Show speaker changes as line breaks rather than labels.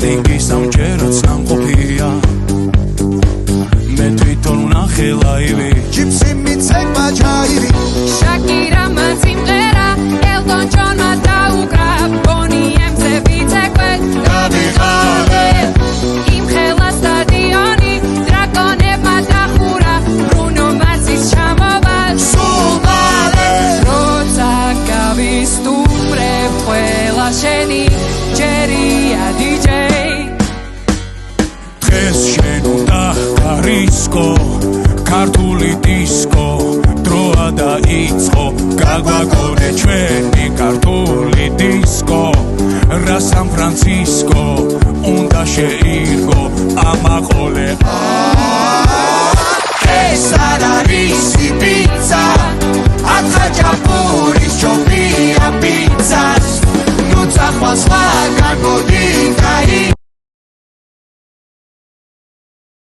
კასტინგის ამჯერად სამყოფია მე თვითონ ვნახე ლაივი
ჯიპსი მიცეკვა ჯაივი
შაკირა მან სიმღერა ელტონ ჯონმა დაუკრა ბონი ემზე ვიცეკვე
დავიღალე
იმ ხელა სტადიონი დრაკონებმა დახურა ბრუნო მარსის ჩამოვა
სულ მალე
როცა გავისტუმრებ ყველა შენი ჯერია დიჯეი
დღეს შენ უნდა გარისკო ქართული დისკო დროა დაიწყო გაგვაგონე ჩვენი ქართული დისკო რა სან ფრანცისკო